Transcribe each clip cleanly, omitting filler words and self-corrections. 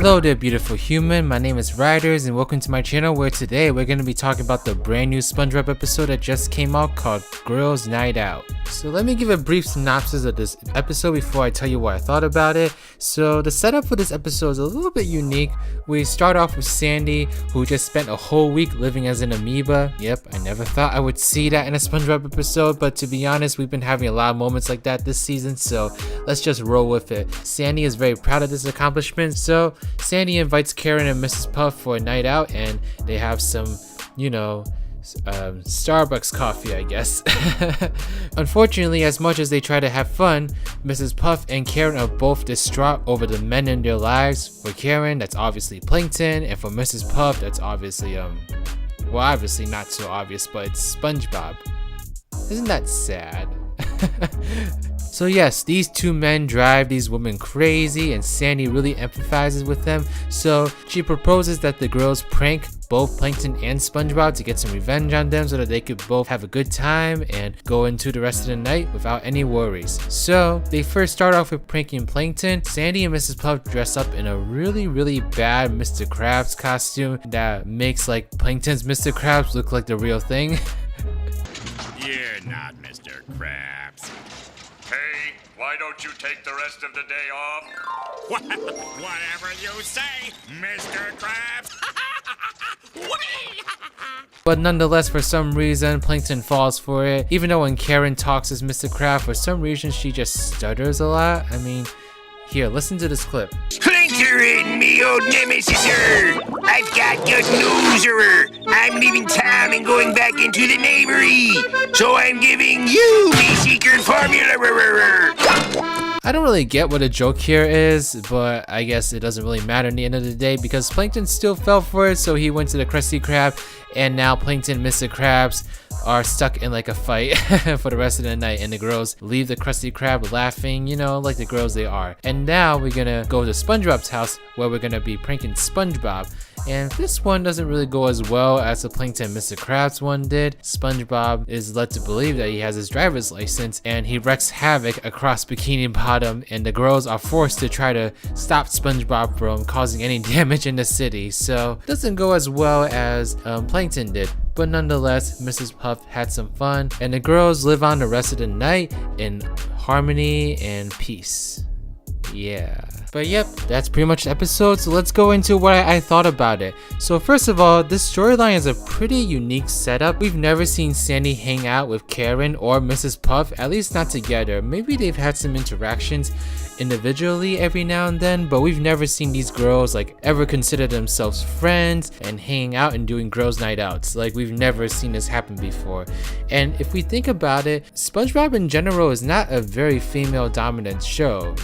Hello there beautiful human, my name is Riders and welcome to my channel where today we're going to be talking about the brand new Spongebob episode that just came out called Girls Night Out. So let me give a brief synopsis of this episode before I tell you what I thought about it. So the setup for this episode is a little bit unique. We start off with Sandy, who just spent a whole week living as an amoeba. Yep, I never thought I would see that in a Spongebob episode, but to be honest, we've been having a lot of moments like that this season, so let's just roll with it. Sandy is very proud of this accomplishment, so Sandy invites Karen and Mrs. Puff for a night out and they have some, Starbucks coffee, I guess. Unfortunately, as much as they try to have fun, Mrs. Puff and Karen are both distraught over the men in their lives. For Karen, that's obviously Plankton, and for Mrs. Puff, that's obviously, obviously not so obvious, but it's SpongeBob. Isn't that sad? So yes, these two men drive these women crazy and Sandy really empathizes with them, so she proposes that the girls prank both Plankton and SpongeBob to get some revenge on them so that they could both have a good time and go into the rest of the night without any worries. So they first start off with pranking Plankton. Sandy and Mrs. Puff dress up in a really bad Mr. Krabs costume that makes like Plankton's Mr. Krabs look like the real thing. You're not Mr. Krabs. Hey, why don't you take the rest of the day off? Whatever you say, Mr. Krabs. But nonetheless, for some reason, Plankton falls for it. Even though when Karen talks as Mr. Krabs, for some reason she just stutters a lot. I mean, here, listen to this clip. Plankton, me old nemesis, sir. I've got good news, sir. I'm leaving town and going back into the Navy. So I'm giving you me secret formula. I don't really get what a joke here is, but I guess it doesn't really matter in the end of the day because Plankton still fell for it, so he went to the Krusty Krab, and now Plankton and Mr. Krabs are stuck in like a fight for the rest of the night, and the girls leave the Krusty Krab laughing, like the girls they are. And now we're gonna go to SpongeBob's house where we're gonna be pranking SpongeBob. And this one doesn't really go as well as the Plankton Mr. Krabs one did. SpongeBob is led to believe that he has his driver's license and he wreaks havoc across Bikini Bottom, and the girls are forced to try to stop SpongeBob from causing any damage in the city. So it doesn't go as well as Plankton did. But nonetheless, Mrs. Puff had some fun and the girls live on the rest of the night in harmony and peace. Yeah. But yep, that's pretty much the episode, so let's go into what I thought about it. So first of all, this storyline is a pretty unique setup. We've never seen Sandy hang out with Karen or Mrs. Puff, at least not together. Maybe they've had some interactions individually every now and then, but we've never seen these girls like ever consider themselves friends and hanging out and doing girls night outs. Like, we've never seen this happen before. And if we think about it, SpongeBob in general is not a very female dominant show.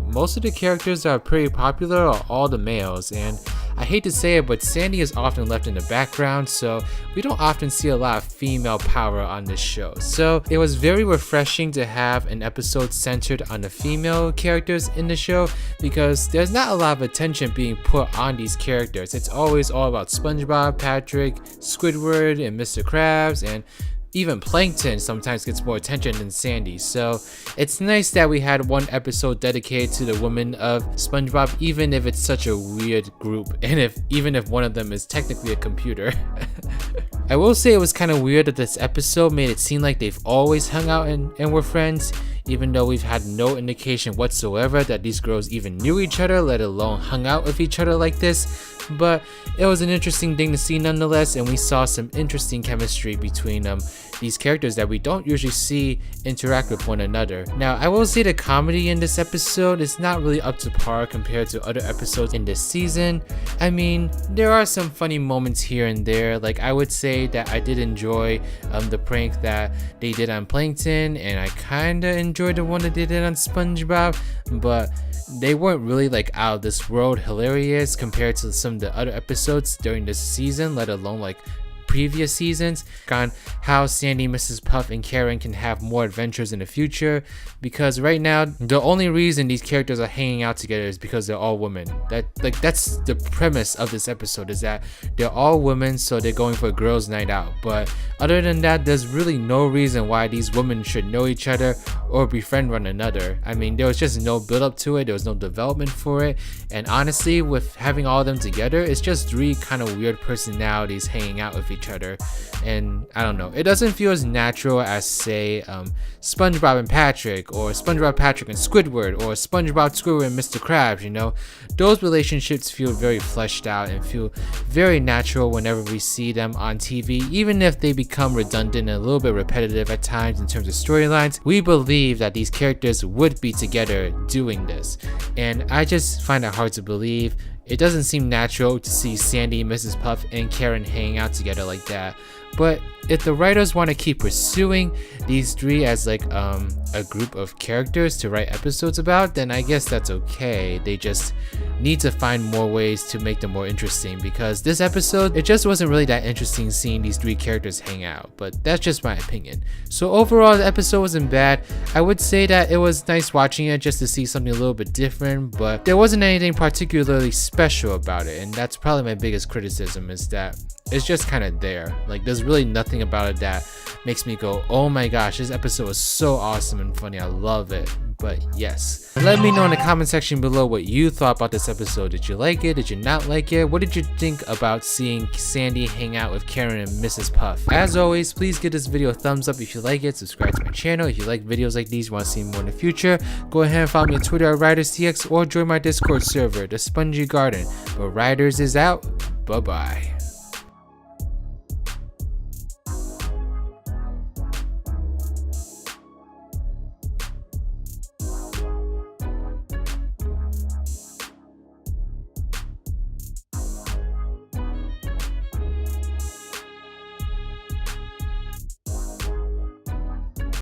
Most of the characters that are pretty popular are all the males, and I hate to say it, but Sandy is often left in the background, so we don't often see a lot of female power on this show. So it was very refreshing to have an episode centered on the female characters in the show because there's not a lot of attention being put on these characters. It's always all about SpongeBob, Patrick, Squidward, and Mr. Krabs, and even Plankton sometimes gets more attention than Sandy. So it's nice that we had one episode dedicated to the women of SpongeBob, even if it's such a weird group and even if one of them is technically a computer. I will say it was kind of weird that this episode made it seem like they've always hung out and were friends, even though we've had no indication whatsoever that these girls even knew each other, let alone hung out with each other like this. But it was an interesting thing to see nonetheless, and we saw some interesting chemistry between these characters that we don't usually see interact with one another. Now, I will say the comedy in this episode is not really up to par compared to other episodes in this season. I mean, there are some funny moments here and there. Like, I would say that I did enjoy the prank that they did on Plankton, and I kinda enjoyed the one that they did on SpongeBob, but they weren't really like out of this world hilarious compared to some of the other episodes during this season, let alone like previous seasons on how Sandy, Mrs. Puff, and Karen can have more adventures in the future, because right now the only reason these characters are hanging out together is because they're all women. That's the premise of this episode, is that they're all women, so they're going for a girls' night out. But other than that, there's really no reason why these women should know each other or befriend one another. I mean, there was just no build up to it, there was no development for it, and honestly, with having all of them together, it's just three kind of weird personalities hanging out with each other, and I don't know, it doesn't feel as natural as, say, SpongeBob and Patrick, or SpongeBob, Patrick, and Squidward, or SpongeBob, Squidward, and Mr. Krabs. You know, those relationships feel very fleshed out and feel very natural whenever we see them on TV, even if they become redundant and a little bit repetitive at times in terms of storylines. We believe that these characters would be together doing this, and I just find it hard to believe. It doesn't seem natural to see Sandy, Mrs. Puff, and Karen hanging out together like that. But if the writers want to keep pursuing these three as like a group of characters to write episodes about, then I guess that's okay. They just need to find more ways to make them more interesting, because this episode, it just wasn't really that interesting seeing these three characters hang out, but that's just my opinion. So overall, the episode wasn't bad. I would say that it was nice watching it just to see something a little bit different, but there wasn't anything particularly special about it, and that's probably my biggest criticism, is that it's just kind of there. Like, there's really nothing about it that makes me go, oh my gosh, this episode was so awesome and funny, I love it. But yes, let me know in the comment section below what you thought about this episode. Did you like it? Did you not like it? What did you think about seeing Sandy hang out with Karen and Mrs. Puff? As always, please give this video a thumbs up if you like it. Subscribe to my channel if you like videos like these, you want to see more in the future. Go ahead and follow me on Twitter at RidersDX, or join my Discord server, the Spongy Garden. But Riders is out. Bye bye.